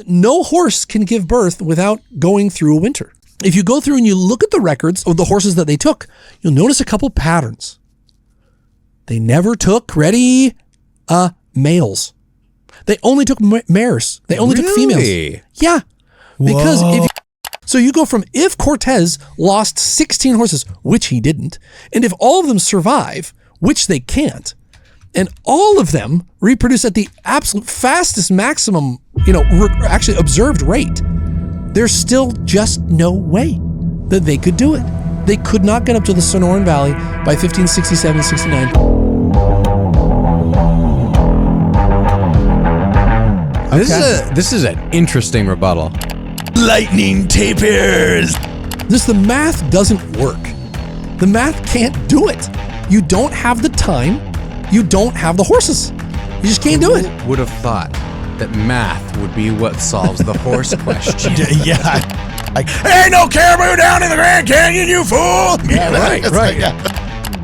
no horse can give birth without going through a winter. If you go through and you look at the records of the horses that they took, you'll notice a couple patterns. They never took, males. They only took mares. They only took females. Yeah. Because so you go from, if Cortez lost 16 horses, which he didn't, and if all of them survive, which they can't, and all of them reproduce at the absolute fastest maximum, actually observed rate, there's still just no way that they could do it. They could not get up to the Sonoran Valley by 1567, 69. This is an interesting rebuttal. Lightning tapirs. The math doesn't work. The math can't do it. You don't have the time. You don't have the horses. You just can't do it. Who would have thought that math would be what solves the horse question? Yeah. Like, ain't no caribou down in the Grand Canyon, you fool! Yeah, right. Yeah.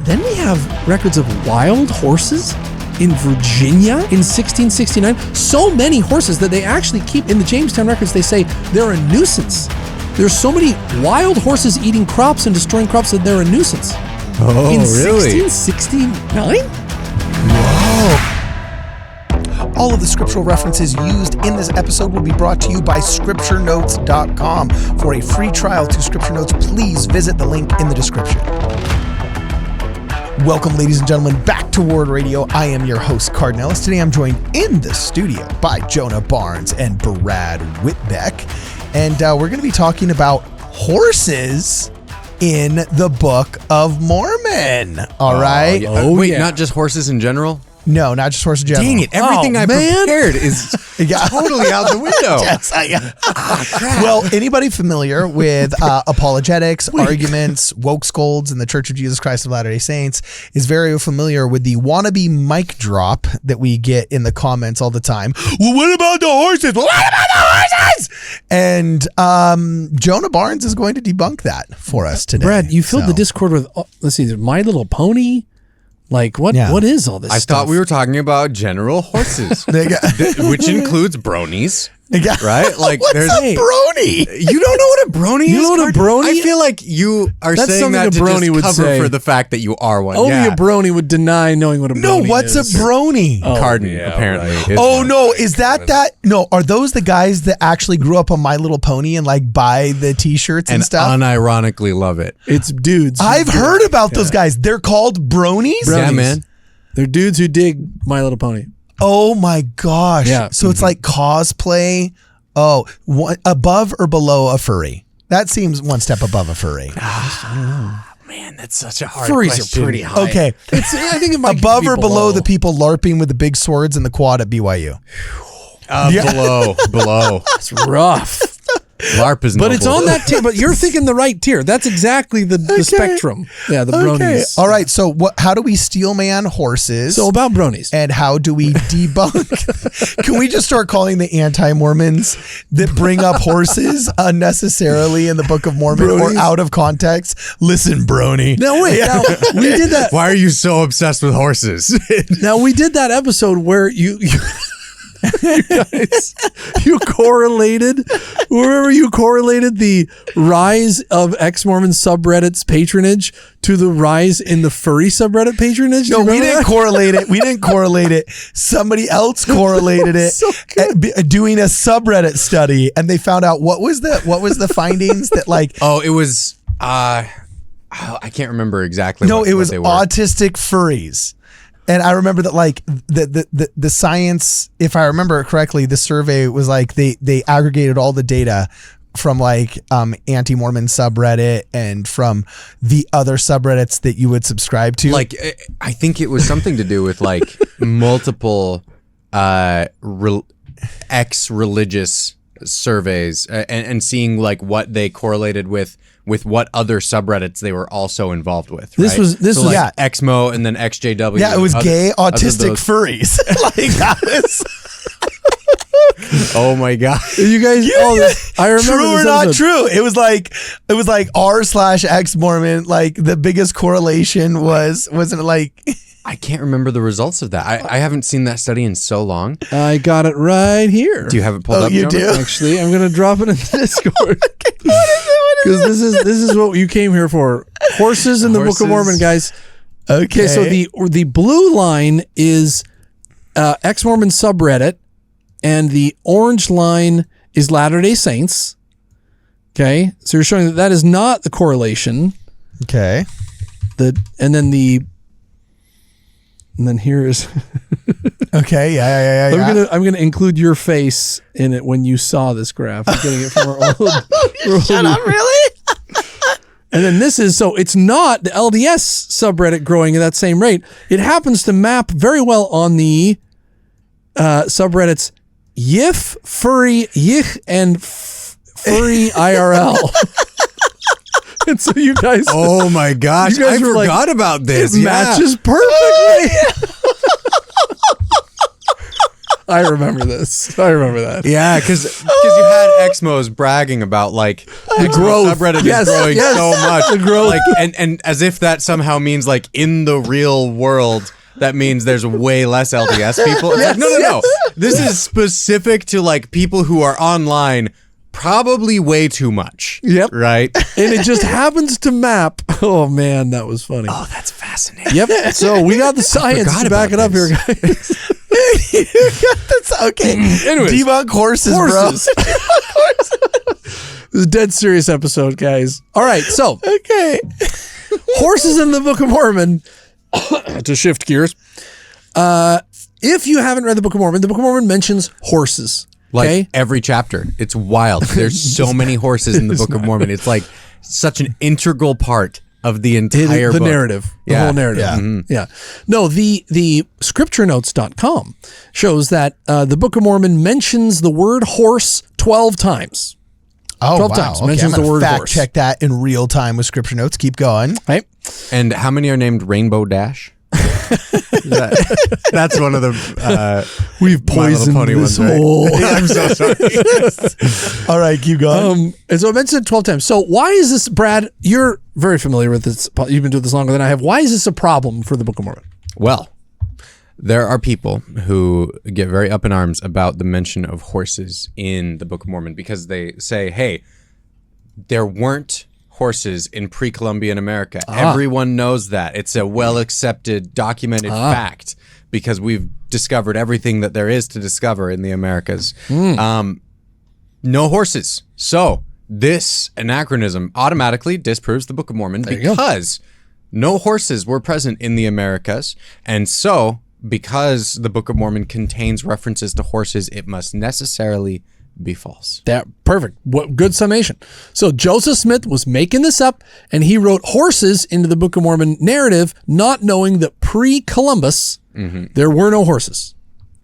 Then we have records of wild horses in Virginia in 1669. So many horses that they actually keep in the Jamestown records. They say they're a nuisance. There's so many wild horses eating crops and destroying crops that they're a nuisance. Oh, in really? 1669? Whoa. All of the scriptural references used in this episode will be brought to you by scripturenotes.com. For a free trial to Scripture Notes, please visit the link in the description. Welcome, ladies and gentlemen, back to Ward Radio. I am your host, Cardinellis. Today I'm joined in the studio by Jonah Barnes and Brad Whitbeck. And we're going to be talking about horses in the Book of Mormon. All right? Yeah. Wait, not just horses in general? No, not just horses in general. Dang it. Everything I prepared is totally out the window. Yes, well, anybody familiar with apologetics, arguments, woke scolds in the Church of Jesus Christ of Latter-day Saints is very familiar with the wannabe mic drop that we get in the comments all the time. Well, what about the horses? What about the horses? And Jonah Barnes is going to debunk that for us today. Brad, you filled the Discord with, let's see, My Little Pony. Like, what is all this I stuff? thought we were talking about general horses, which includes bronies, right? Like, What's a brony? You don't know what a brony is? You know what a brony I feel like you are That's saying that something to a brony just would cover say. for the fact that you are one. Only a brony would deny knowing what a brony is. No, what's a brony? Cardin, apparently. Is Oh, one. no. Is that? No, are those the guys that actually grew up on My Little Pony and like buy the t-shirts and stuff? Unironically love it. It's dudes. I've heard about those guys. They're called bronies? Yeah, man. They're dudes who dig My Little Pony. Oh my gosh. Yeah. So it's like cosplay. Oh, above or below a furry? That seems one step above a furry. I don't know. Man, that's such a hard Furries question. are pretty high. Okay. I think it might Above be or below the people LARPing with the big swords in the quad at BYU? Below. It's rough. LARP is But it's noble. on that tier. But you're thinking the right tier. That's exactly the spectrum. Yeah, the bronies. All right. So how do we steel man horses? So about bronies. And how do we debunk? Can we just start calling the anti-Mormons that bring up horses unnecessarily in the Book of Mormon or out of context? Listen, brony. Now wait. Now, we did that. Why are you so obsessed with horses? Now we did that episode where you guys, you correlated the rise of ex-Mormon subreddits patronage to the rise in the furry subreddit patronage. No, we didn't correlate it. We didn't correlate it. Somebody else correlated it, doing a subreddit study, and they found out what was the findings that like. Oh, it was. I can't remember exactly. No, it was they were. autistic furries. And I remember that like the science, if I remember it correctly, the survey was like they aggregated all the data from like anti-Mormon subreddit and from the other subreddits that you would subscribe to. Like, I think it was something to do with like multiple ex-religious surveys and seeing like what they correlated with what other subreddits they were also involved with. This right? was like yeah. XMO and then XJW. Yeah, it was gay autistic furries. Like that was. Oh my god! You guys, I remember true or this not episode. true? It was like r/ex Mormon. Like the biggest correlation wasn't it like I can't remember the results of that. I haven't seen that study in so long. I got it right here. Do you have it pulled up? You Jonah? do? Actually, I'm going to drop it in Discord. Because this is what you came here for. Horses in the Book of Mormon, guys. Okay, so the blue line is ex-Mormon subreddit, and the orange line is Latter-day Saints. Okay, so you're showing that is not the correlation. Okay. And then here is. Okay. Yeah. I'm gonna include your face in it when you saw this graph. I'm getting it from our old. Shut up! Really? And then this is, so it's not the LDS subreddit growing at that same rate. It happens to map very well on the subreddits Yif, Furry, Yich, and Furry IRL. And so you guys... Oh my gosh, I forgot about this. It matches perfectly. I remember this. I remember that. Yeah, because you had Exmos bragging about like the growth. subreddit is growing so much. The growth. Like, and as if that somehow means like in the real world that means there's way less LDS people. It's like, no. This is specific to like people who are online probably way too much. Yep. Right? And it just happens to map. Oh man, that was funny. Oh, that's fascinating. Yep. So we got the science to back it up here, guys. Okay. Anyways, debunk horses, bro. This is a dead serious episode, guys. All right, so Okay. horses in the Book of Mormon. To shift gears, if you haven't read the Book of Mormon mentions horses. Like Okay? every chapter. It's wild. There's so many horses in the Book of Mormon. It's like such an integral part of the entire the book. narrative, the Yeah. whole narrative. Yeah. Yeah. No, the scripturenotes.com shows that the Book of Mormon mentions the word horse 12 times. Oh, 12 wow. times Okay, mentions I'm gonna the word fact horse. check that in real time with scripture notes. Keep going. Right? And how many are named Rainbow Dash? That's one of the We've My Little poisoned Pony this ones, right? whole... I'm so sorry. All right, keep going. And so I mentioned it 12 times. So why is this, Brad, you're very familiar with this. You've been doing this longer than I have. Why is this a problem for the Book of Mormon? Well, there are people who get very up in arms about the mention of horses in the Book of Mormon because they say, hey, there weren't horses in pre-Columbian America. Everyone knows that. It's a well-accepted, documented fact because we've discovered everything that there is to discover in the Americas. No horses. So this anachronism automatically disproves the Book of Mormon because no horses were present in the Americas. And so because the Book of Mormon contains references to horses, it must necessarily be false. That perfect. What good summation. So Joseph Smith was making this up, and he wrote horses into the Book of Mormon narrative, not knowing that pre-Columbus there were no horses.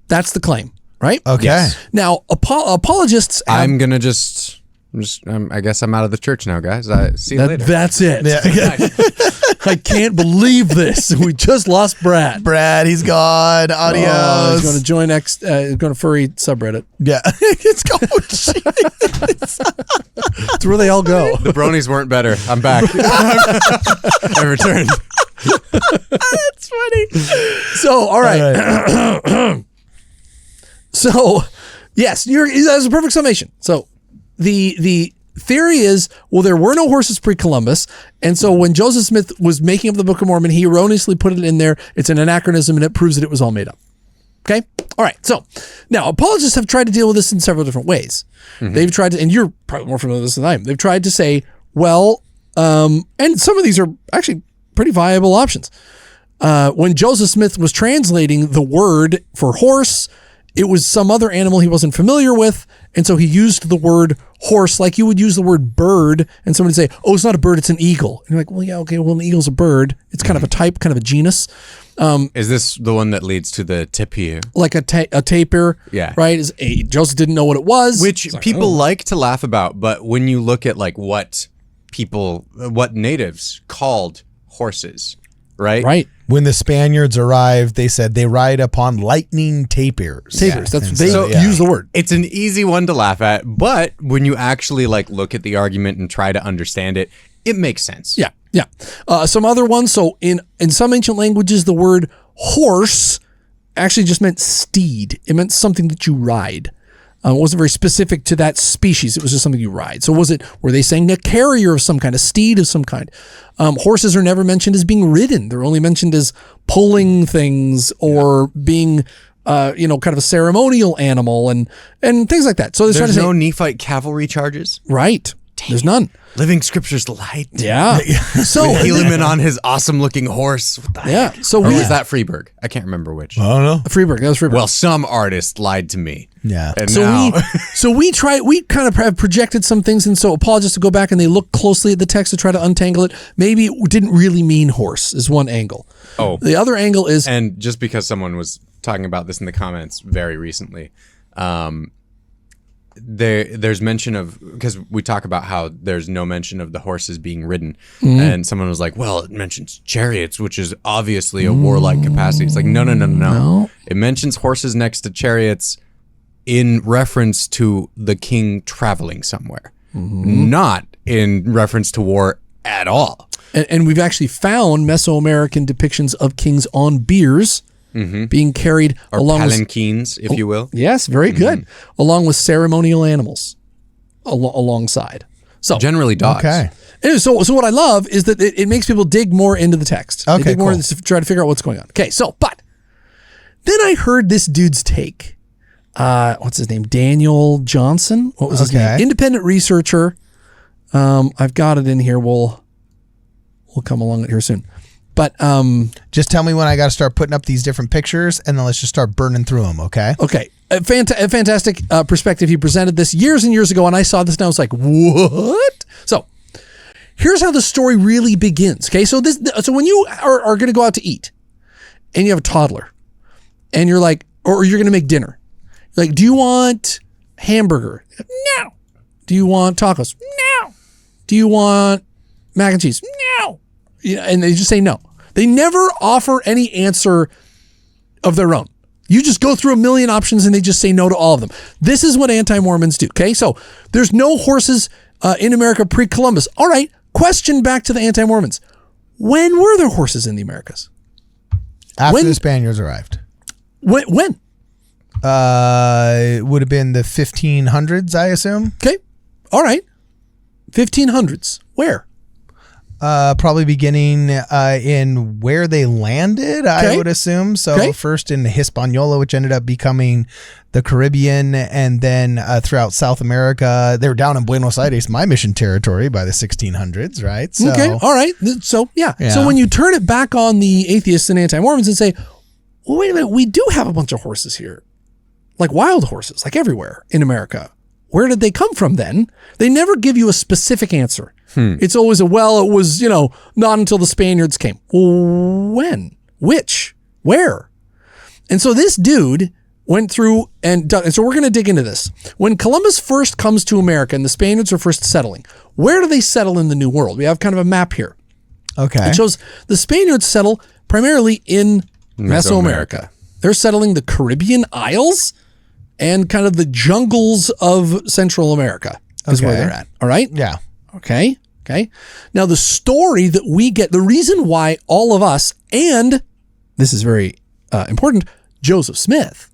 That's the claim, right? Okay. Yes. Now, apologists. I'm gonna I guess I'm out of the church now, guys. See you later. That's it. I can't believe this. We just lost Brad. Brad, he's gone. Adios. Oh, he's going to join going to furry subreddit. Yeah. It's going. It's where they all go. The bronies weren't better. I'm back. I returned. That's funny. So, all right. So, yes, that's a perfect summation. So, the theory is, well, there were no horses pre-Columbus, and so when Joseph Smith was making up the Book of Mormon, he erroneously put it in there. It's an anachronism, and it proves that it was all made up. Okay? All right. So, now, apologists have tried to deal with this in several different ways. They've tried to, and you're probably more familiar with this than I am, they've tried to say, well, and some of these are actually pretty viable options. When Joseph Smith was translating the word for horse, it was some other animal he wasn't familiar with, and so he used the word horse like you would use the word bird, and somebody would say, oh, it's not a bird, it's an eagle. And you're like, well, yeah, okay, well, an eagle's a bird. It's kind of a type, kind of a genus. Is this the one that leads to the tapir? Like a tapir, Yeah. right? Joseph didn't know what it was. Which He's like, people oh. like to laugh about, but when you look at like what natives called horses, right? Right. When the Spaniards arrived, they said they ride upon lightning tapirs. Tapirs. That's And they so, use the word. It's an easy one to laugh at, but when you actually like look at the argument and try to understand it, it makes sense. Yeah, yeah. Some other ones. So in some ancient languages, the word horse actually just meant steed. It meant something that you ride. It wasn't very specific to that species. It was just something you ride. So were they saying a carrier of some kind, a steed of some kind? Horses are never mentioned as being ridden. They're only mentioned as pulling things or being, kind of a ceremonial animal and things like that. So they're trying to say, no Nephite cavalry charges? Right. There's none. Living Scriptures light. Yeah. So Helaman on his awesome-looking horse. What the heck? So or was that Freeburg? I can't remember which. I don't know. Freeburg. That was Freeburg. Well, some artist lied to me. Yeah. And So now, we kind of have projected some things, and so apologists to go back and they look closely at the text to try to untangle it. Maybe it didn't really mean horse is one angle. Oh. The other angle is, and just because someone was talking about this in the comments very recently, there's mention of, because we talk about how there's no mention of the horses being ridden, and someone was like, well, it mentions chariots, which is obviously a warlike capacity. It's like, no. It mentions horses next to chariots in reference to the king traveling somewhere, not in reference to war at all. and we've actually found Mesoamerican depictions of kings on biers being carried Or along palanquins, if you will. Yes, very good. Along with ceremonial animals alongside. So Generally dogs. Okay. anyway, so what I love is that it makes people dig more into the text. They Okay, dig more cool. to try to figure out what's going on. Okay, but then I heard this dude's take. What's his name? Daniel Johnson? What was his name? Independent researcher. I've got it in here. We'll come along here soon. But just tell me when I got to start putting up these different pictures, and then let's just start burning through them, okay? Okay. A fantastic perspective. He presented this years and years ago, and I saw this and I was like, what? So here's how the story really begins. Okay. So when you are going to go out to eat and you have a toddler and you're like, or you're going to make dinner, like, do you want hamburger? No. Do you want tacos? No. Do you want mac and cheese? No. And they just say no. They never offer any answer of their own. You just go through a million options and they just say no to all of them. This is what anti-Mormons do. Okay. So there's no horses in America pre-Columbus. All right. Question back to the anti-Mormons. When were there horses in the Americas? After the Spaniards arrived. When? It would have been the 1500s, I assume. Okay. All right. 1500s. Where? Probably beginning in where they landed, I would assume. So first in Hispaniola, which ended up becoming the Caribbean, and then throughout South America. They were down in Buenos Aires, my mission territory, by the 1600s, right? So, okay, all right. So, yeah. So when you turn it back on the atheists and anti-Mormons and say, well, wait a minute, we do have a bunch of horses here, like wild horses, like everywhere in America. Where did they come from then? They never give you a specific answer. It's always it was, not until the Spaniards came. Well, when? Which? Where? And so this dude went through and so we're going to dig into this. When Columbus first comes to America and the Spaniards are first settling, where do they settle in the New World? We have kind of a map here. Okay. It shows the Spaniards settle primarily in Mesoamerica. They're settling the Caribbean Isles and kind of the jungles of Central America is where they're at. All right? Yeah. Okay. Now, the story that we get, the reason why all of us, and this is very important, Joseph Smith,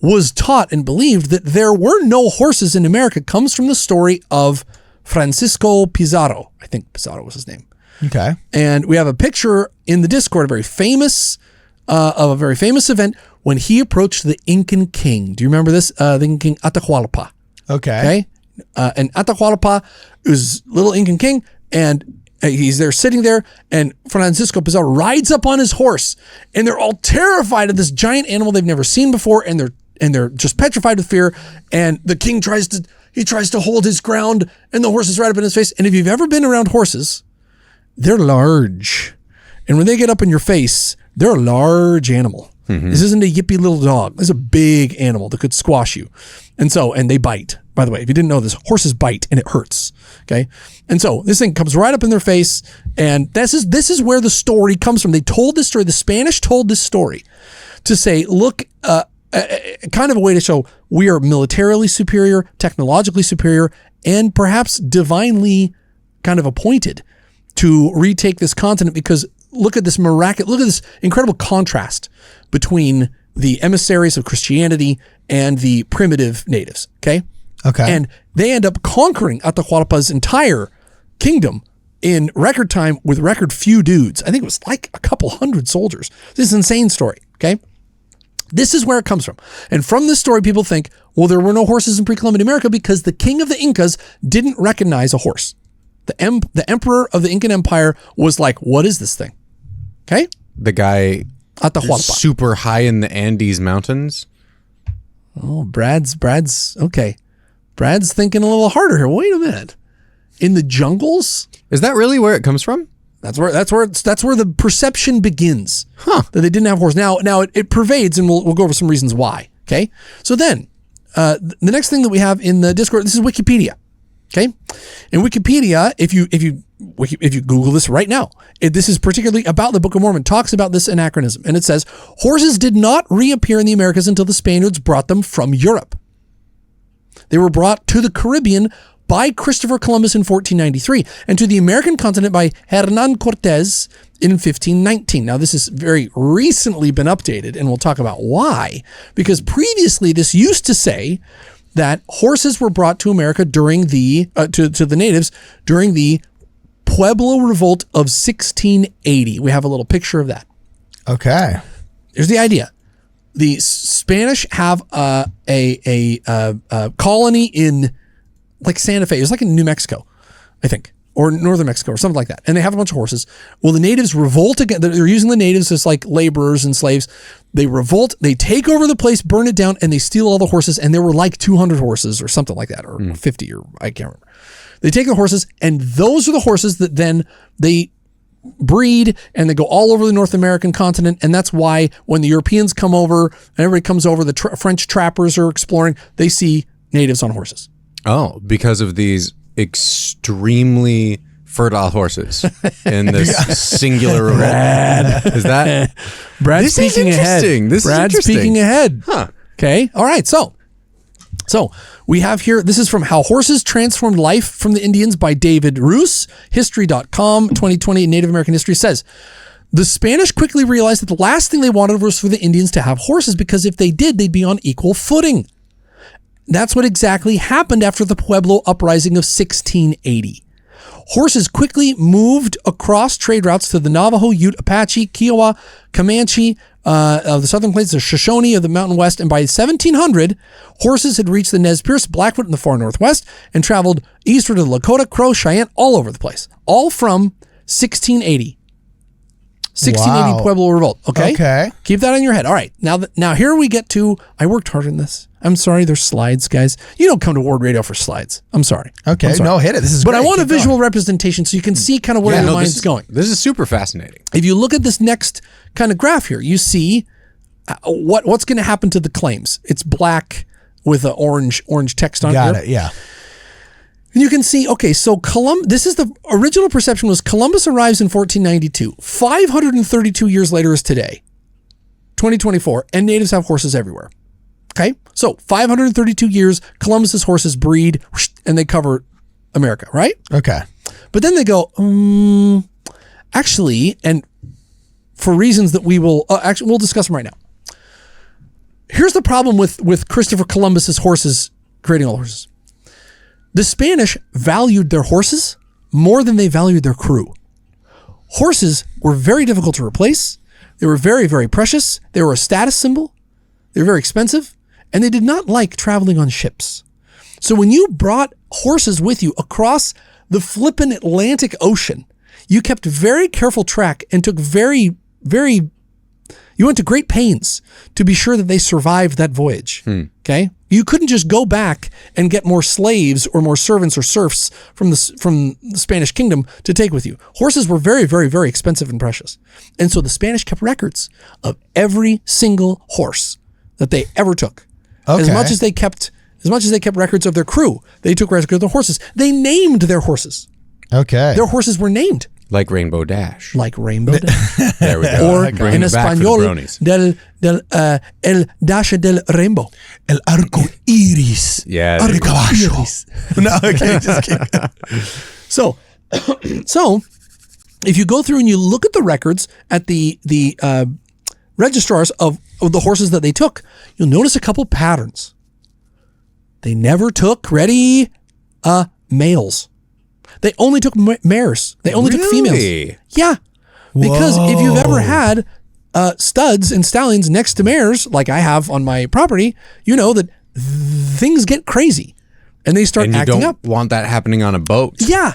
was taught and believed that there were no horses in America comes from the story of Francisco Pizarro. I think Pizarro was his name. Okay. And we have a picture in the Discord, of a very famous event when he approached the Incan king. Do you remember this? The Incan king Atahualpa. Okay. And Atahualpa is little Incan king, and he's there sitting there, and Francisco Pizarro rides up on his horse, and they're all terrified of this giant animal they've never seen before, and they're just petrified with fear. And the king tries to hold his ground, and the horse is right up in his face. And if you've ever been around horses, they're large, and when they get up in your face, they're a large animal. This isn't a yippy little dog. This is a big animal that could squash you. And they bite. By the way, if you didn't know this, horses bite and it hurts. Okay. And so this thing comes right up in their face. And this is where the story comes from. They told this story. The Spanish told this story to say, look, kind of a way to show we are militarily superior, technologically superior, and perhaps divinely kind of appointed to retake this continent because look at this incredible contrast between the emissaries of Christianity and the primitive natives. Okay. And they end up conquering Atahualpa's entire kingdom in record time with record few dudes. I think it was like a couple hundred soldiers. This is an insane story. Okay. This is where it comes from. And from this story, people think, well, there were no horses in pre-Columbian America because the king of the Incas didn't recognize a horse. The emperor of the Incan Empire was like, what is this thing? Okay. The guy Atahualpa. super high in the Andes mountains. Oh, Brad's okay. Brad's thinking a little harder here. Wait a minute. In the jungles? Is that really where it comes from? That's where the perception begins. That they didn't have horse. Now it pervades, and we'll go over some reasons why. Okay. So then, the next thing that we have in the Discord, this is Wikipedia. Okay. In Wikipedia, if you Google this right now, this is particularly about the Book of Mormon, talks about this anachronism, and it says horses did not reappear in the Americas until the Spaniards brought them from Europe. They were brought to the Caribbean by Christopher Columbus in 1493 and to the American continent by Hernan Cortez in 1519. Now, this has very recently been updated, and we'll talk about why. Because previously, this used to say that horses were brought to America during the to the natives during the Pueblo Revolt of 1680. We have a little picture of that. Okay. Here's the idea. The Spanish have a colony in like Santa Fe. It was like in New Mexico, I think, or northern Mexico or something like that. And they have a bunch of horses. Well, the natives revolt again. They're using the natives as like laborers and slaves. They revolt. They take over the place, burn it down, and they steal all the horses. And there were like 200 horses or something like that, or 50, or I can't remember. They take the horses, and those are the horses that then they breed, and they go all over the North American continent. And that's why when the Europeans come over and everybody comes over, the French trappers are exploring, they see natives on horses. Oh, because of these extremely fertile horses in this singular revolt. Brad. Is that? Brad's speaking ahead. Brad's speaking ahead. Huh. Okay. All right. So we have here, this is from How Horses Transformed Life from the Indians by David Roos. History.com 2020 Native American History says, the Spanish quickly realized that the last thing they wanted was for the Indians to have horses, because if they did, they'd be on equal footing. That's what exactly happened after the Pueblo Uprising of 1680. Horses quickly moved across trade routes to the Navajo, Ute, Apache, Kiowa, Comanche of the Southern Plains, the Shoshone of the Mountain West, and by 1700, horses had reached the Nez Perce, Blackfoot in the far northwest, and traveled eastward to the Lakota, Crow, Cheyenne, all over the place. All from 1680. 1680 Wow. Pueblo Revolt. Okay? Okay. Keep that in your head. All right. Now here we get to, I worked hard on this. I'm sorry, there's slides, guys. You don't come to WardRadio for slides. I'm sorry. Okay. I'm sorry. No, hit it. This is But great. I want a Keep going. visual representation so you can see kind of where your mind's going. This is super fascinating. If you look at this next kind of graph here, you see what's going to happen to the claims. It's black with the orange text on it. Got it. Yeah. And you can see, okay, so this is the original perception was Columbus arrives in 1492. 532 years later is today, 2024, and natives have horses everywhere. Okay, so 532 years, Columbus's horses breed, and they cover America, right? Okay. But then they go, actually, and for reasons that we'll discuss them right now. Here's the problem with Christopher Columbus's horses, creating all the horses. The Spanish valued their horses more than they valued their crew. Horses were very difficult to replace. They were very, very precious. They were a status symbol. They were very expensive, and they did not like traveling on ships. So when you brought horses with you across the flippin' Atlantic Ocean, you kept very careful track and took you went to great pains to be sure that they survived that voyage. Okay? You couldn't just go back and get more slaves or more servants or serfs from the Spanish kingdom to take with you. Horses were very, very, very expensive and precious. And so the Spanish kept records of every single horse that they ever took. Okay. As much as they kept records of their crew, they took records of their horses. They named their horses. Okay. Their horses were named. Like Rainbow Dash. Like Rainbow Dash. There we go. Or Bring in it back for the español, bronies. el dash del rainbow. El arco iris. Yeah. Arco caballo. No, okay, just kidding. So if you go through and you look at the records at the registrars of the horses that they took, you'll notice a couple patterns. They never took males. They only took mares. They only took females. Yeah. Because if you've ever had studs and stallions next to mares, like I have on my property, you know that things get crazy and they start acting up. Want that happening on a boat. Yeah.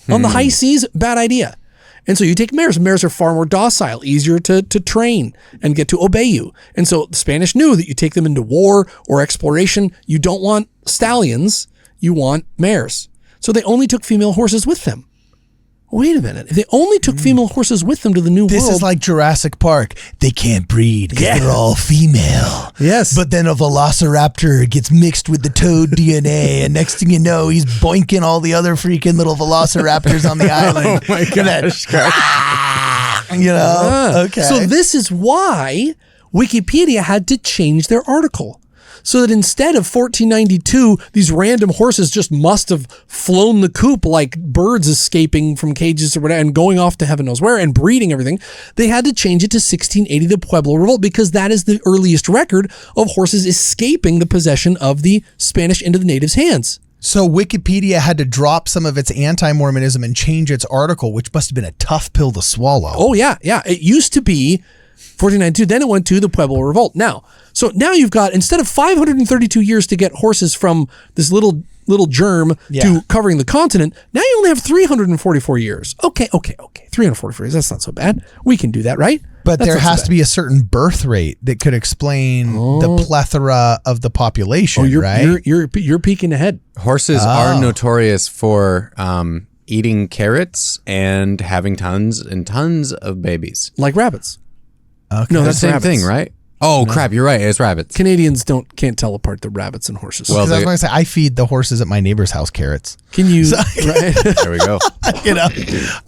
On the high seas, bad idea. And so you take mares. Mares are far more docile, easier to train and get to obey you. And so the Spanish knew that you take them into war or exploration. You don't want stallions. You want mares. So they only took female horses with them. Wait a minute. If they only took female horses with them to the New World. This is like Jurassic Park. They can't breed because they're all female. Yes. But then a velociraptor gets mixed with the toad DNA, and next thing you know, he's boinking all the other freaking little velociraptors on the island. Oh my gosh. Okay. So this is why Wikipedia had to change their article. So that instead of 1492, these random horses just must have flown the coop like birds escaping from cages or whatever and going off to heaven knows where and breeding everything. They had to change it to 1680, the Pueblo Revolt, because that is the earliest record of horses escaping the possession of the Spanish into the natives' hands. So Wikipedia had to drop some of its anti-Mormonism and change its article, which must have been a tough pill to swallow. Oh, yeah. It used to be 1492, then it went to the Pueblo Revolt. Now you've got, instead of 532 years to get horses from this little germ to covering the continent, now you only have 344 years. Okay. 344 years, that's not so bad. We can do that, right? But there has to be a certain birth rate that could explain the plethora of the population, right? You're peeking ahead. Horses are notorious for eating carrots and having tons and tons of babies. Like rabbits. Okay. No, That's that's the same rabbits. thing, right? Oh, crap, you're right. It's rabbits. Canadians can't tell apart the rabbits and horses. Well, Because I was going to say, I feed the horses at my neighbor's house carrots. Can you? Right? There we go.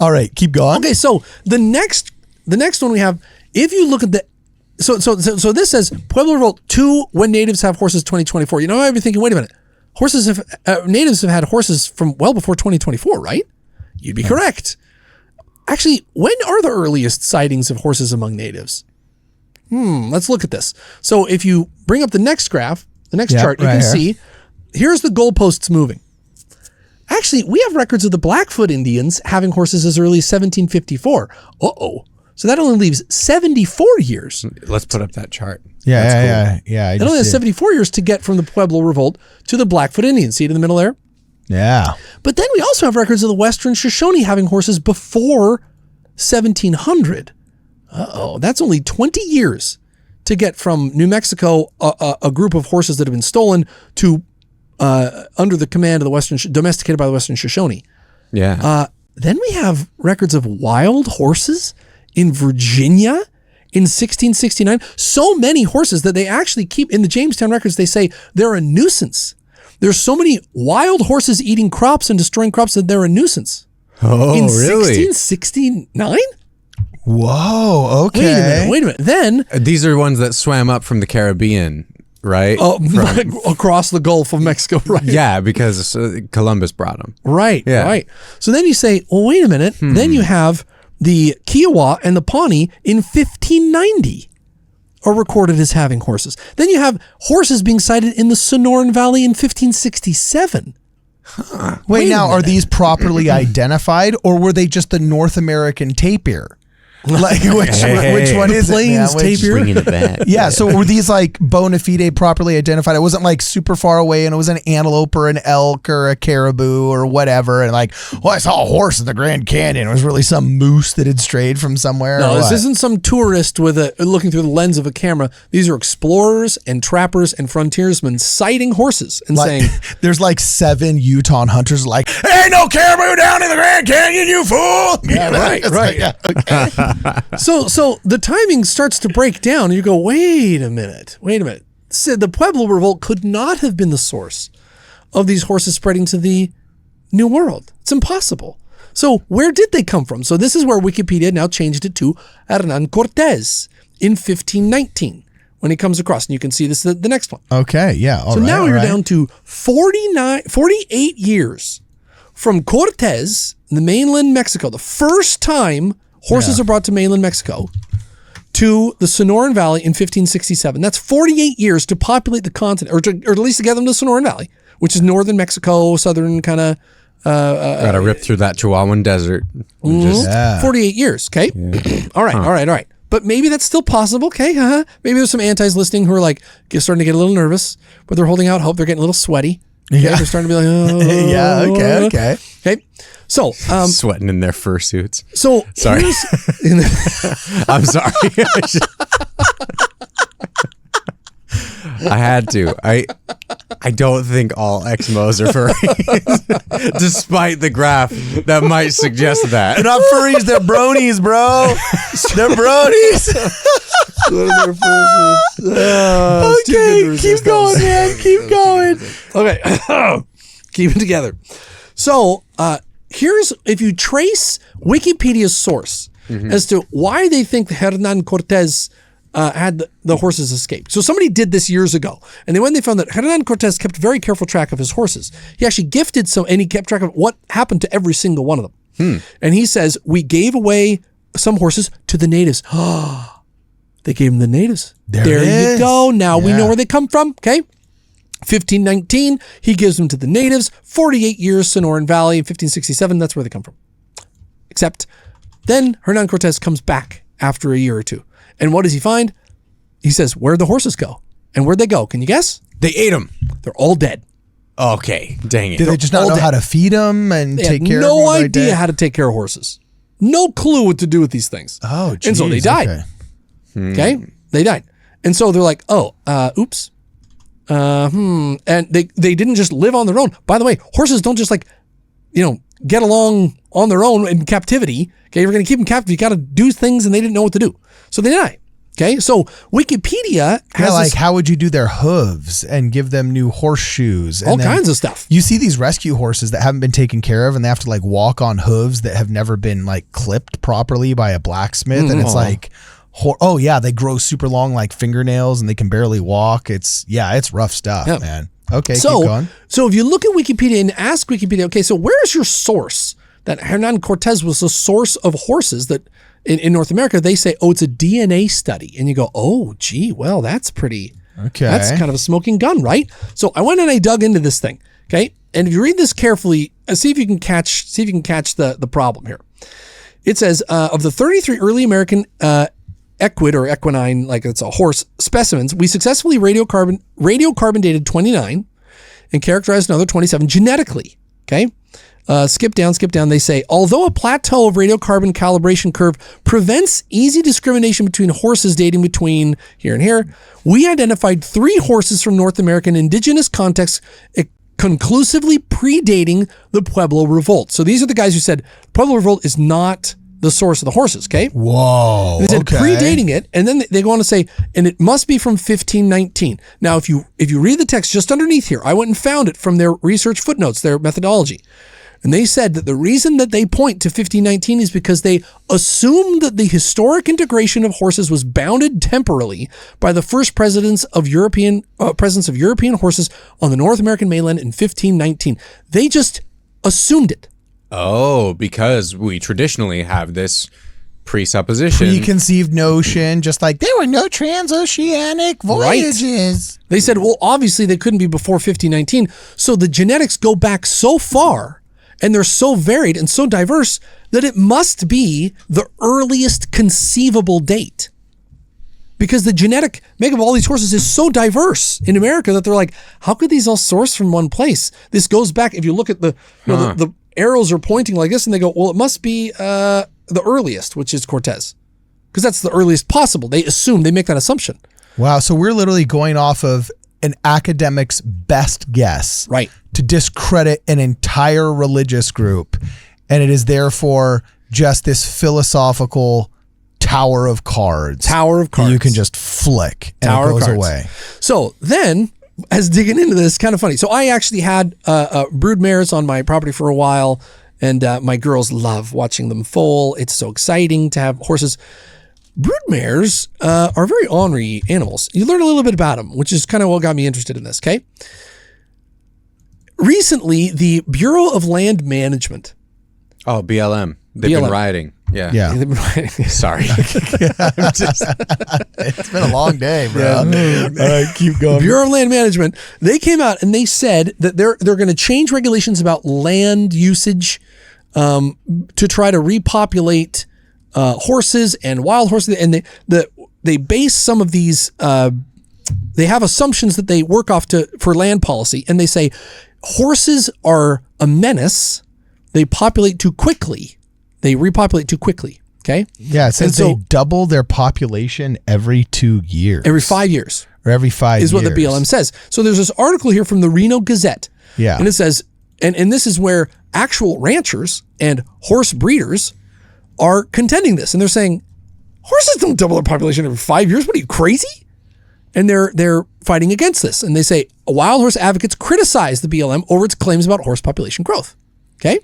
All right, keep going. Okay, so the next one we have, if you look at the, so this says Pueblo Revolt 2 when natives have horses 2024. You know, I'd be thinking, wait a minute, natives have had horses from well before 2024, right? You'd be correct. Actually, when are the earliest sightings of horses among natives? Let's look at this. So if you bring up the next graph, the next chart, you can see, here's the goalposts moving. Actually, we have records of the Blackfoot Indians having horses as early as 1754. So that only leaves 74 years. Let's put up that chart. Yeah. It only has 74 years to get from the Pueblo Revolt to the Blackfoot Indians. See it in the middle there? Yeah. But then we also have records of the Western Shoshone having horses before 1700. That's only 20 years to get from New Mexico, a group of horses that have been stolen, to under the command of the domesticated by the Western Shoshone. Yeah. Then we have records of wild horses in Virginia in 1669. So many horses that they actually keep in the Jamestown records. They say they're a nuisance. There's so many wild horses eating crops and destroying crops that they're a nuisance. Oh, in really? 1669? Whoa, okay. Wait a minute. Then these are ones that swam up from the Caribbean, right? Across the Gulf of Mexico, right? Yeah, because Columbus brought them. Right, Yeah. right. So then you say, well, wait a minute. Then you have the Kiowa and the Pawnee in 1590 are recorded as having horses. Then you have horses being sighted in the Sonoran Valley in 1567. Wait, now, are these properly identified, or were they just the North American tapir? Like, which one is Plains tapir? Bringing it back. Yeah, so were these like bona fide properly identified? It wasn't like super far away and it was an antelope or an elk or a caribou or whatever. And like, I saw a horse in the Grand Canyon. It was really some moose that had strayed from somewhere. No, this isn't some tourist looking through the lens of a camera. These are explorers and trappers and frontiersmen sighting horses and saying, there's like 7 Utah hunters like, ain't no caribou down in the Grand Canyon, you fool. Yeah, right. So the timing starts to break down and you go, wait a minute. So the Pueblo Revolt could not have been the source of these horses spreading to the New World. It's impossible. So where did they come from? So this is where Wikipedia now changed it to Hernan Cortez in 1519 when he comes across. And you can see this the next one. Okay, yeah. So now you're down to 48 years from Cortez, the mainland Mexico, the first time horses are brought to mainland Mexico, to the Sonoran Valley in 1567. That's 48 years to populate the continent, or at least to get them to the Sonoran Valley, which is northern Mexico, southern kind of. Gotta rip through that Chihuahuan desert. 48 years, okay? Yeah. All right. But maybe that's still possible, okay? Maybe there's some antis listening who are like starting to get a little nervous, but they're holding out hope. They're getting a little sweaty. Okay? They're starting to be like, oh. Yeah, okay. Okay, so. Sweating in their fursuits. So. Sorry. I'm sorry. I had to. I don't think all Exmos are furries, despite the graph that might suggest that. They're not furries, they're bronies, bro. They're bronies. Okay, keep going, man. Keep going. Okay, keep it together. So here's, if you trace Wikipedia's source as to why they think Hernan Cortez had the horses escape. So somebody did this years ago, and they found that Hernan Cortez kept very careful track of his horses. He actually gifted some, and he kept track of what happened to every single one of them. And he says, we gave away some horses to the natives. They gave them the natives. There you go. Now we know where they come from. Okay. 1519, he gives them to the natives. 48 years, Sonoran Valley. 1567, that's where they come from. Except then Hernan Cortez comes back after a year or two. And what does he find? He says, where'd the horses go? And where'd they go? Can you guess? They ate them. They're all dead. Okay, dang it. Did they just not know how to feed them and take care of them? No idea how to take care of horses. No clue what to do with these things. Oh, geez. And so they died. Okay? They died. And so they're like, oops. And they didn't just live on their own. By the way, horses don't just get along on their own in captivity. Okay, you're going to keep them captive. You got to do things, and they didn't know what to do. So they die. Okay, so Wikipedia has how would you do their hooves and give them new horseshoes? And all kinds of stuff. You see these rescue horses that haven't been taken care of, and they have to walk on hooves that have never been clipped properly by a blacksmith, and it's they grow super long like fingernails, and they can barely walk. It's rough stuff, man. Okay, keep going. So if you look at Wikipedia and ask Wikipedia, okay, so where is your source that Hernan Cortez was the source of horses that in North America? They say, it's a DNA study. And you go, oh, gee, well, that's pretty, that's kind of a smoking gun, right? So I went and I dug into this thing, okay? And if you read this carefully, see if you can catch the problem here. It says, of the 33 early American equid or equine, like it's a horse, specimens, we successfully radiocarbon dated 29 and characterized another 27 genetically. Okay. Skip down. They say, although a plateau of radiocarbon calibration curve prevents easy discrimination between horses dating between here and here, we identified 3 horses from North American indigenous contexts conclusively predating the Pueblo Revolt. So these are the guys who said Pueblo Revolt is not the source of the horses, okay? Whoa. They said predating it, and then they go on to say, and it must be from 1519. Now, if you read the text just underneath here, I went and found it from their research footnotes, their methodology. And they said that the reason that they point to 1519 is because they assumed that the historic integration of horses was bounded temporally by the first presence of European horses on the North American mainland in 1519. They just assumed it. Oh, because we traditionally have this presupposition. Preconceived notion, just like there were no transoceanic voyages. Right. They said, well, obviously they couldn't be before 1519. So the genetics go back so far and they're so varied and so diverse that it must be the earliest conceivable date. Because the genetic makeup of all these horses is so diverse in America that they're like, how could these all source from one place? This goes back, if you look at the arrows are pointing like this, and they go, well, it must be the earliest, which is Cortez, because that's the earliest possible. They make that assumption. Wow. So we're literally going off of an academic's best guess, right, to discredit an entire religious group. And it is therefore just this philosophical tower of cards. That you can just flick and it goes away. So then, as digging into this, kind of funny. So I actually had brood mares on my property for a while, and my girls love watching them foal. It's so exciting to have horses. Brood mares are very ornery animals. You learn a little bit about them, which is kind of what got me interested in this, okay? recently, the Bureau of Land Management. Oh, BLM. They've been rioting. Yeah. Yeah. Sorry. It's been a long day, bro. All right, keep going. Bureau of Land Management, they came out and they said that they're going to change regulations about land usage to try to repopulate horses and wild horses. And they base some of these, they have assumptions that they work off for land policy. And they say horses are a menace. They populate too quickly. They repopulate too quickly. Okay. Yeah. It says they double their population every 2 years. Every 5 years. Or every 5 years. Is what the BLM says. So there's this article here from the Reno Gazette. Yeah. And it says, and this is where actual ranchers and horse breeders are contending this. And they're saying, horses don't double their population every 5 years. What are you, crazy? And they're fighting against this. And they say wild horse advocates criticize the BLM over its claims about horse population growth. Okay.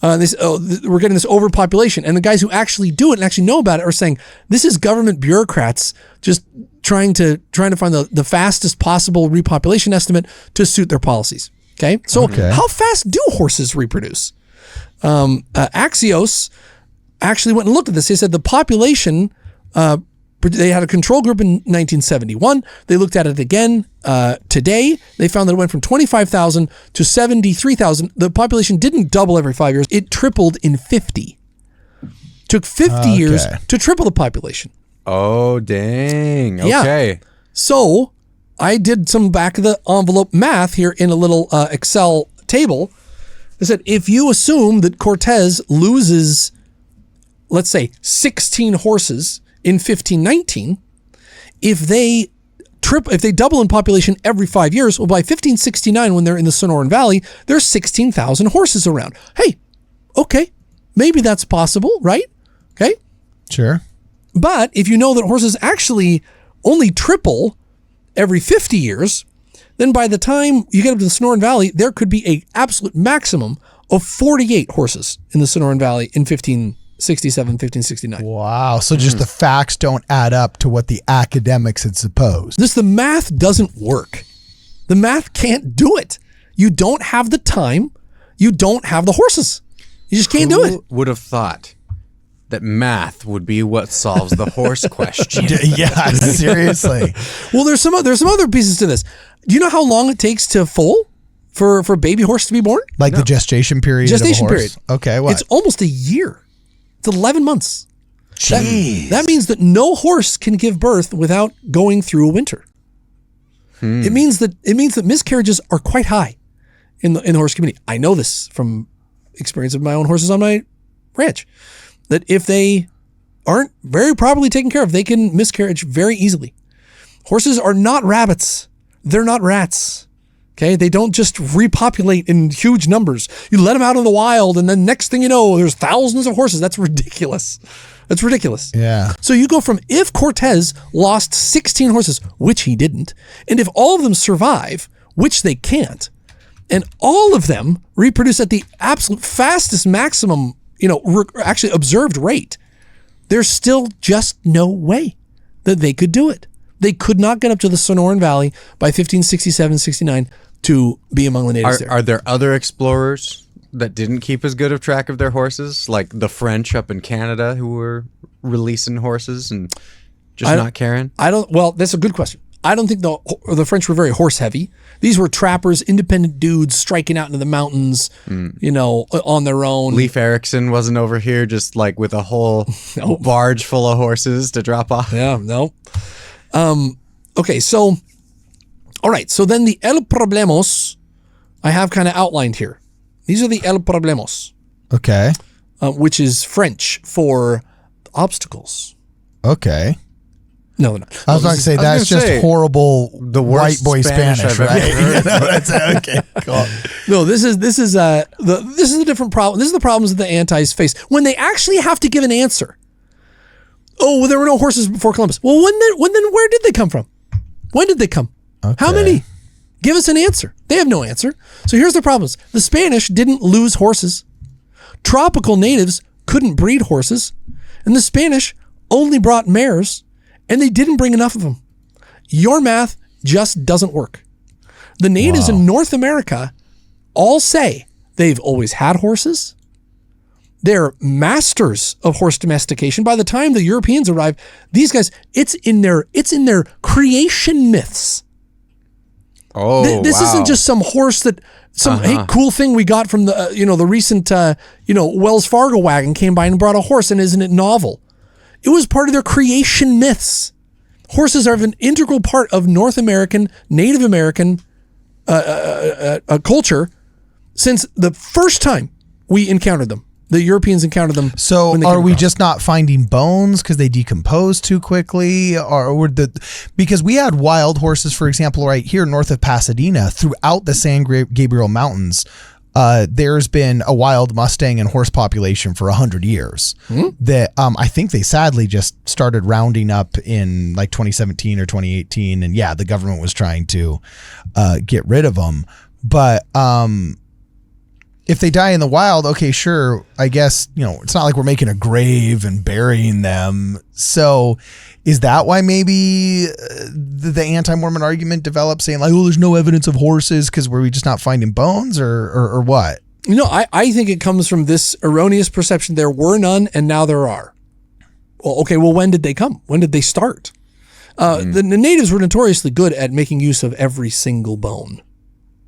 We're getting this overpopulation, and the guys who actually do it and actually know about it are saying this is government bureaucrats just trying to find the fastest possible repopulation estimate to suit their policies. Okay, so how fast do horses reproduce? Axios actually went and looked at this. They said the population. They had a control group in 1971. They looked at it again today. They found that it went from 25,000 to 73,000. The population didn't double every 5 years. It tripled in 50. Took 50 years to triple the population. Oh, dang. Okay. Yeah. So I did some back of the envelope math here in a little Excel table. I said, if you assume that Cortez loses, let's say, 16 horses in 1519, if they double in population every 5 years, well, by 1569, when they're in the Sonoran Valley, there's 16,000 horses around. Hey, okay, maybe that's possible, right? Okay, sure. But if you know that horses actually only triple every 50 years, then by the time you get up to the Sonoran Valley, there could be an absolute maximum of 48 horses in the Sonoran Valley in 1567, 1569. Wow. So just the facts don't add up to what the academics had supposed. The math doesn't work. The math can't do it. You don't have the time. You don't have the horses. You just can't do it. Who would have thought that math would be what solves the horse question? Yeah, seriously. Well, there's some other pieces to this. Do you know how long it takes to foal for a baby horse to be born? Like the gestation period Gestation of a horse? period. Okay, what? It's almost a year. It's 11 months. Jeez. That means that no horse can give birth without going through a winter. It means that miscarriages are quite high in the horse community. I know this from experience of my own horses on my ranch, that if they aren't very properly taken care of, they can miscarriage very easily. Horses are not rabbits. They're not rats. Okay, they don't just repopulate in huge numbers. You let them out in the wild, and then next thing you know, there's thousands of horses. That's ridiculous. That's ridiculous. Yeah. So you go from, if Cortez lost 16 horses, which he didn't, and if all of them survive, which they can't, and all of them reproduce at the absolute fastest maximum, actually observed rate, there's still just no way that they could do it. They could not get up to the Sonoran Valley by 1567, 69 to be among the natives there. Are there other explorers that didn't keep as good of track of their horses, like the French up in Canada who were releasing horses and just not caring? Well, that's a good question. I don't think the French were very horse heavy. These were trappers, independent dudes striking out into the mountains, on their own. Leif Erikson wasn't over here just like with a whole barge full of horses to drop off. Yeah, no. Okay, so, all right. So then the El Problemos, I have kind of outlined here. These are the El Problemos. Okay. Which is French for obstacles. Okay. No, they're not. I was going to say, that's just horrible the white boy Spanish, right? Okay, cool. No, this is a different problem. This is the problems that the antis face when they actually have to give an answer. Oh, well, there were no horses before Columbus. Well, where did they come from? When did they come? Okay. How many? Give us an answer. They have no answer. So here's the problems. The Spanish didn't lose horses. Tropical natives couldn't breed horses. And the Spanish only brought mares, and they didn't bring enough of them. Your math just doesn't work. The natives in North America all say they've always had horses. They're masters of horse domestication. By the time the Europeans arrive, these guys, it's in their creation myths. Oh, this isn't just some horse that hey, cool thing we got from the the recent Wells Fargo wagon came by and brought a horse, and isn't it novel? It was part of their creation myths. Horses are an integral part of North American, Native American culture since the first time we encountered them. The Europeans encountered them. So are we just not finding bones because they decompose too quickly, because we had wild horses, for example, right here north of Pasadena, throughout the San Gabriel Mountains. There's been a wild Mustang and horse population for 100 years that I think they sadly just started rounding up in like 2017 or 2018. And yeah, the government was trying to get rid of them. But if they die in the wild, okay, sure. I guess, it's not like we're making a grave and burying them. So is that why maybe the anti-Mormon argument developed, saying like, oh, there's no evidence of horses because were we just not finding bones or what? I think it comes from this erroneous perception there were none and now there are. Well, okay, when did they come? When did they start? The natives were notoriously good at making use of every single bone.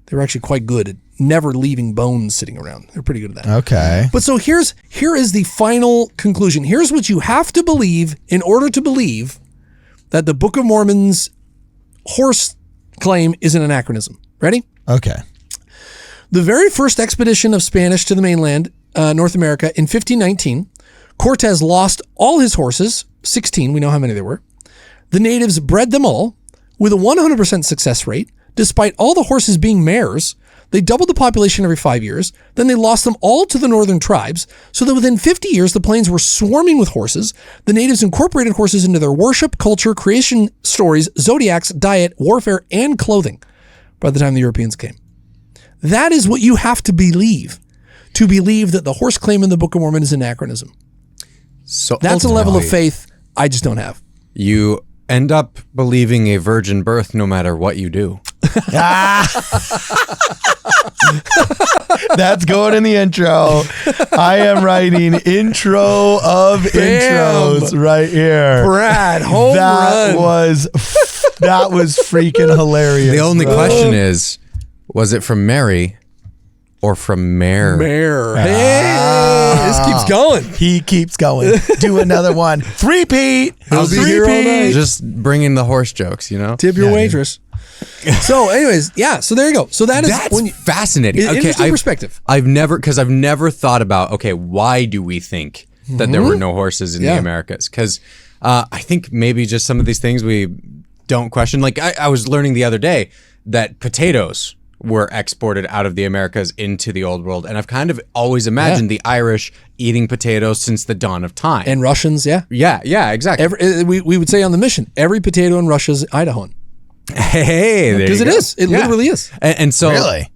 They were actually quite good at never leaving bones sitting around. They're pretty good at that. Okay. But so here is the final conclusion. Here's what you have to believe in order to believe that the Book of Mormon's horse claim is an anachronism. Ready? Okay. The very first expedition of Spanish to the mainland, North America, in 1519, Cortez lost all his horses, 16, we know how many there were. The natives bred them all with a 100% success rate. Despite all the horses being mares, they doubled the population every 5 years. Then they lost them all to the northern tribes, so that within 50 years, the plains were swarming with horses. The natives incorporated horses into their worship, culture, creation stories, zodiacs, diet, warfare, and clothing by the time the Europeans came. That is what you have to believe that the horse claim in the Book of Mormon is anachronism. So that's a level of faith I just don't have. You end up believing a virgin birth no matter what you do. That's going in the intro. I am writing intro of intros right here. Brad, home run. That was freaking hilarious. The only question is, was it from Mary or from Mare? Mare. Hey, this keeps going. He keeps going. Do another one. Three-peat. He'll be here all night. Just bringing the horse jokes, Tip your waitress. So anyways, so there you go. So that's fascinating. Interesting perspective. I've never thought about, why do we think that there were no horses in the Americas? Because I think maybe just some of these things we don't question. Like I was learning the other day that potatoes were exported out of the Americas into the Old World. And I've kind of always imagined the Irish eating potatoes since the dawn of time. And Russians, Yeah, exactly. We would say on the mission, every potato in Russia is Idahoan. Hey, because it is. It literally is. And so, really?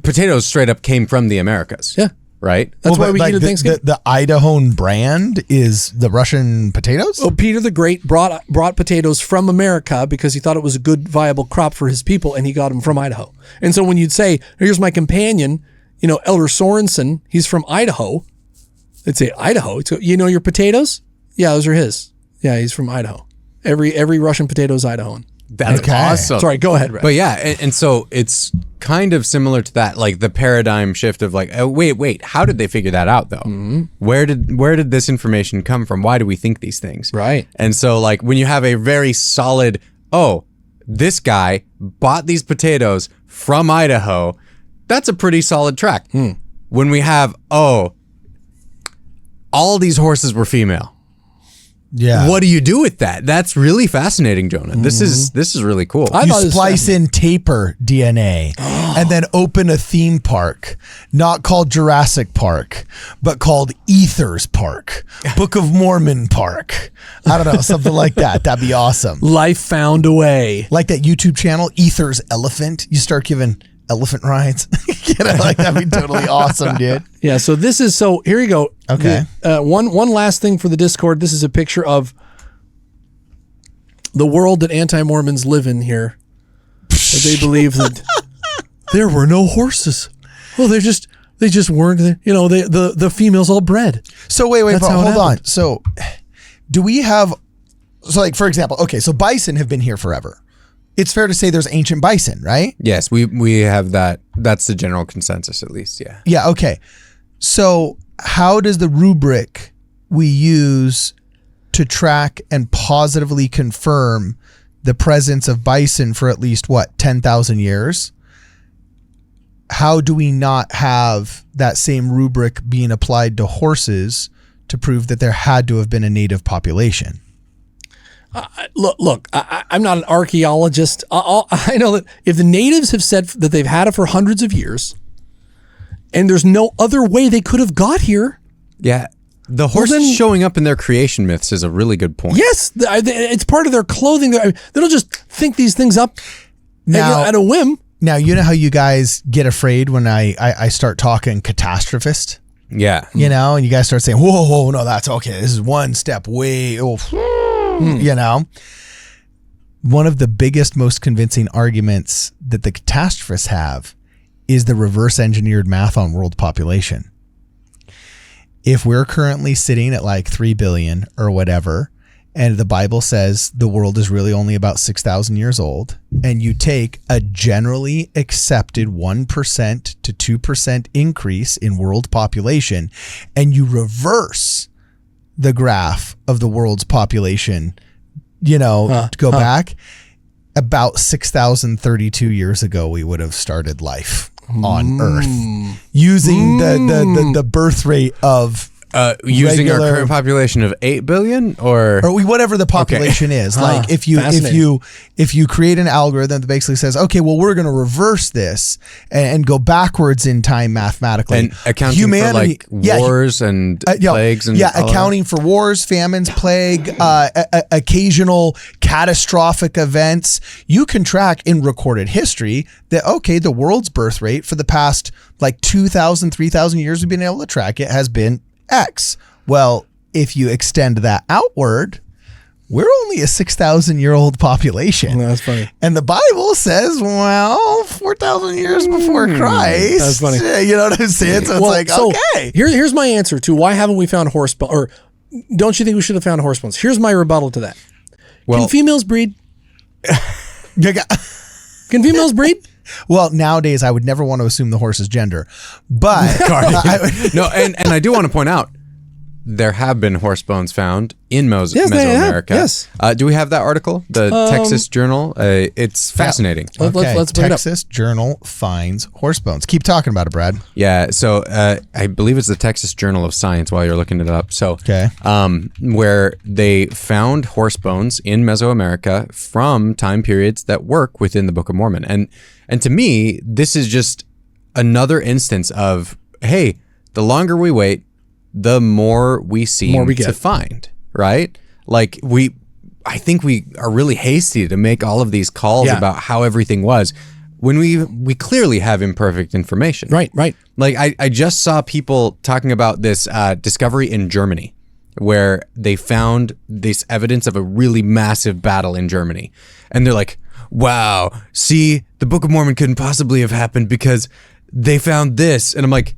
Potatoes straight up came from the Americas. Yeah. Right? That's why we eat at Thanksgiving. The Idahoan brand is the Russian potatoes? Well, Peter the Great brought potatoes from America because he thought it was a good, viable crop for his people, and he got them from Idaho. And so when you'd say, here's my companion, Elder Sorensen, he's from Idaho. They'd say, Idaho? So, your potatoes? Yeah, those are his. Yeah, he's from Idaho. Every Russian potato is Idahoan. That's awesome. Sorry, go ahead, Ray. But and so it's kind of similar to that, like the paradigm shift of like, oh, wait, how did they figure that out though? Mm-hmm. Where did this information come from? Why do we think these things? Right. And so like when you have a very solid, this guy bought these potatoes from Idaho, that's a pretty solid track. When we have, all these horses were female. Yeah. What do you do with that? That's really fascinating, Jonah. This is really cool. You splice in taper DNA and then open a theme park, not called Jurassic Park, but called Ethers Park, Book of Mormon Park. I don't know, something like that. That'd be awesome. Life found a way. Like that YouTube channel, Ethers Elephant. You start giving elephant rides. That'd be totally awesome, dude. Yeah, so here you go. Okay. One last thing for the Discord. This is a picture of the world that anti-Mormons live in here. They believe that there were no horses. Well, they just weren't, the females all bred. So wait, That's but how it hold on. happened. So do we have, so like, for example, okay, so bison have been here forever. It's fair to say there's ancient bison, right? Yes, we have that. That's the general consensus, at least. Yeah. Yeah. Okay. So how does the rubric we use to track and positively confirm the presence of bison for at least 10,000 years? How do we not have that same rubric being applied to horses to prove that there had to have been a native population? Look, I'm not an archaeologist. I know that if the natives have said that they've had it for hundreds of years and there's no other way they could have got here. Yeah. The horses showing up in their creation myths is a really good point. Yes, it's part of their clothing. They don't just think these things up at a whim. Now, you know how you guys get afraid when I start talking catastrophist? Yeah. And you guys start saying, whoa, no, that's okay. This is one step way, One of the biggest, most convincing arguments that the catastrophists have is the reverse engineered math on world population. If we're currently sitting at like 3 billion or whatever, and the Bible says the world is really only about 6,000 years old, and you take a generally accepted 1% to 2% increase in world population, and you reverse the graph of the world's population, to go back, about 6,032 years ago, we would have started life on Earth using the birth rate of using our current population of 8 billion or whatever the population is. Like if you create an algorithm that basically says, okay, well, we're going to reverse this and go backwards in time mathematically. And accounting for like wars and plagues and accounting for wars, famines, plague, occasional catastrophic events. You can track in recorded history that, okay, the world's birth rate for the past like 2,000, 3,000 years we've been able to track it has been X. Well, if you extend that outward, we're only a 6,000-year-old population. That's funny. And the Bible says, 4,000 years before Christ. That's funny. You know what I'm saying? So okay. Here's my answer to why haven't we found horse bones, or don't you think we should have found horse bones? Here's my rebuttal to that. Can females breed? Can females breed? Well, nowadays I would never want to assume the horse's gender, but and I do want to point out there have been horse bones found in Mesoamerica. Yes. Do we have that article? The Texas Journal. It's fascinating. Let's bring it up. Texas Journal finds horse bones. Keep talking about it, Brad. Yeah. So I believe it's the Texas Journal of Science. While you're looking it up, where they found horse bones in Mesoamerica from time periods that work within the Book of Mormon, and to me, this is just another instance of, hey, the longer we wait, the more we seem to find, right? Like I think we are really hasty to make all of these calls about how everything was when we clearly have imperfect information. Right. Like I just saw people talking about this discovery in Germany where they found this evidence of a really massive battle in Germany. And they're like, wow, see, the Book of Mormon couldn't possibly have happened because they found this. And I'm like,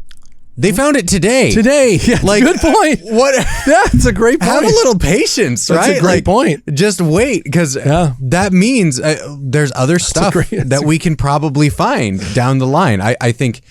they found it today. Yeah, like, good point. What? That's a great point. Have a little patience, right? That's a great point. Just wait, because that means there's other stuff that we can probably find down the line. I think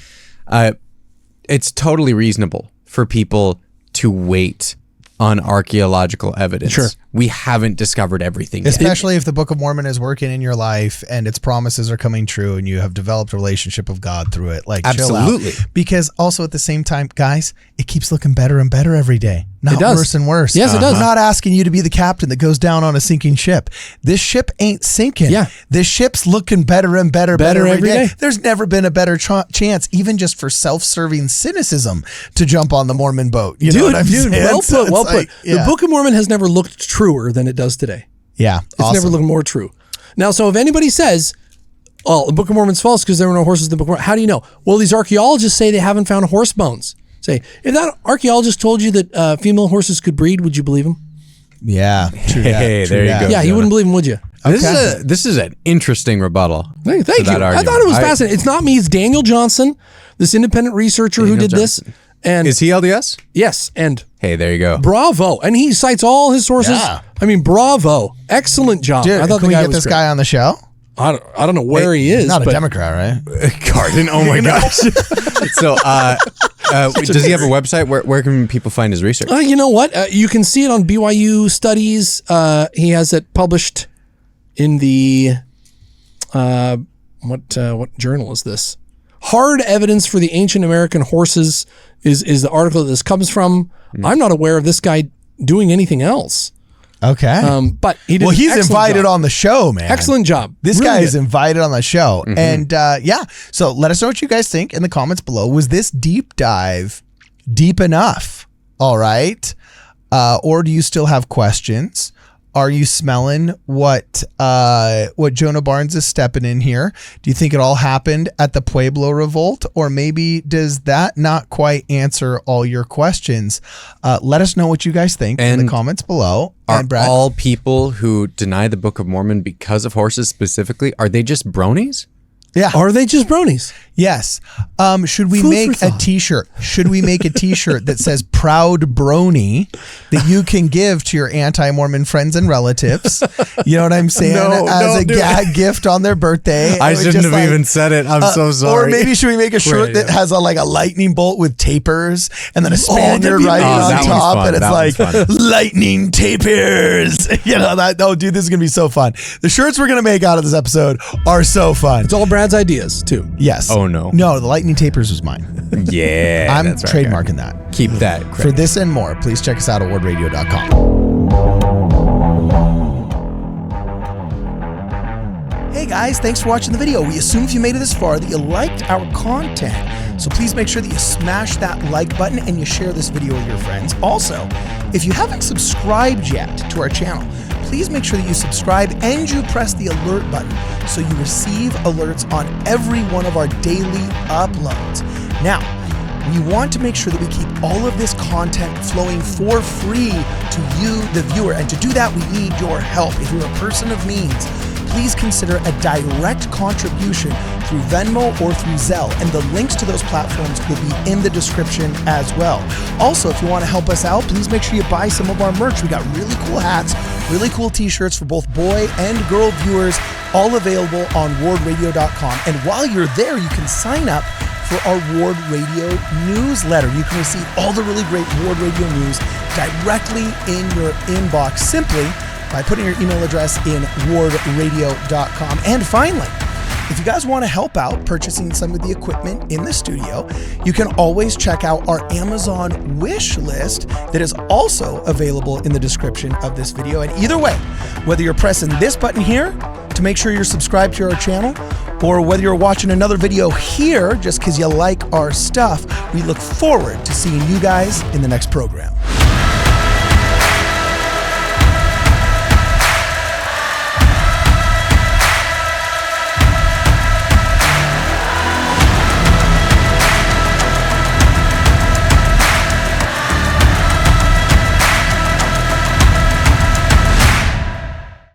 it's totally reasonable for people to wait on archaeological evidence. Sure. We haven't discovered everything yet. Especially if the Book of Mormon is working in your life and its promises are coming true and you have developed a relationship with God through it. Like, absolutely. Chill out. Because also at the same time, guys, it keeps looking better and better every day. Not worse and worse. Yes, it does. I'm not asking you to be the captain that goes down on a sinking ship. This ship ain't sinking. Yeah. This ship's looking better and better every day. There's never been a better chance, even just for self-serving cynicism, to jump on the Mormon boat. You know what I'm saying? Well put. Well put. Yeah. The Book of Mormon has never looked truer than it does today. Yeah. It's never looked more true. Now, so if anybody says, the Book of Mormon's false because there were no horses in the Book of Mormon, how do you know? Well, these archaeologists say they haven't found horse bones. Say, if that archaeologist told you that female horses could breed, would you believe him? Yeah. True that. There you go. Yeah, you wouldn't believe him, would you? This is an interesting rebuttal. Thank to you. that I argument. thought it was fascinating. It's not me. It's Daniel Johnson, this independent researcher who did this. And is he LDS? Yes. And hey, there you go. bravo. And he cites all his sources. Yeah. I mean, bravo. Excellent job. Dude, I thought can the we guy get was this great. guy on the show? I don't know where he is. He's not a but Democrat, right? Garden. Oh my gosh. So, does he have a website? Where can people find his research? You know what? You can see it on BYU Studies. He has it published in the what journal is this? Hard Evidence for the Ancient American Horses is the article that this comes from. I'm not aware of this guy doing anything else. Okay. But he did. Well, an he's excellent invited job. on the show, man. Excellent job. This Really guy is good. invited on the show. And so let us know what you guys think in the comments below. Was this deep dive deep enough? All right. Or do you still have questions? Are you smelling what Jonah Barnes is stepping in here? Do you think it all happened at the Pueblo Revolt? Or maybe does that not quite answer all your questions? Let us know what you guys think in the comments below. Are And Brad, all people who deny the Book of Mormon because of horses specifically, are they just bronies? yeah. Are they just bronies? Yes. Should we Food make for a thought. t-shirt? Should we make a t-shirt that says proud brony that you can give to your anti-Mormon friends and relatives? You know what I'm saying? No, As don't a do gag gift on their birthday. I It was shouldn't just have even said it. I'm so sorry. Or maybe should we make a shirt that has a lightning bolt with tapers and then a Spaniard writing on that one's top fun. and it's That like one's fun. lightning tapers. You know that? Oh, dude, this is gonna be so fun. The shirts we're gonna make out of this episode are so fun. It's all Brad's ideas too. Yes. Oh, no. No, the lightning tapers was mine. Yeah, I'm that's right, trademarking that. Keep that. For Credit. this and more, please check us out at WardRadio.com. Hey guys, thanks for watching the video. We assume if you made it this far that you liked our content. So please make sure that you smash that like button and you share this video with your friends. Also, if you haven't subscribed yet to our channel, please make sure that you subscribe and you press the alert button so you receive alerts on every one of our daily uploads. Now, we want to make sure that we keep all of this content flowing for free to you, the viewer. And to do that, we need your help. If you're a person of means, please consider a direct contribution through Venmo or through Zelle. And the links to those platforms will be in the description as well. Also, if you want to help us out, please make sure you buy some of our merch. We got really cool hats, really cool t-shirts for both boy and girl viewers, all available on WardRadio.com. And while you're there, you can sign up for our Ward Radio newsletter. You can receive all the really great Ward Radio news directly in your inbox simply by putting your email address in wardradio.com. And finally, if you guys want to help out purchasing some of the equipment in the studio, you can always check out our Amazon wish list that is also available in the description of this video. And either way, whether you're pressing this button here to make sure you're subscribed to our channel, or whether you're watching another video here just because you like our stuff, we look forward to seeing you guys in the next program.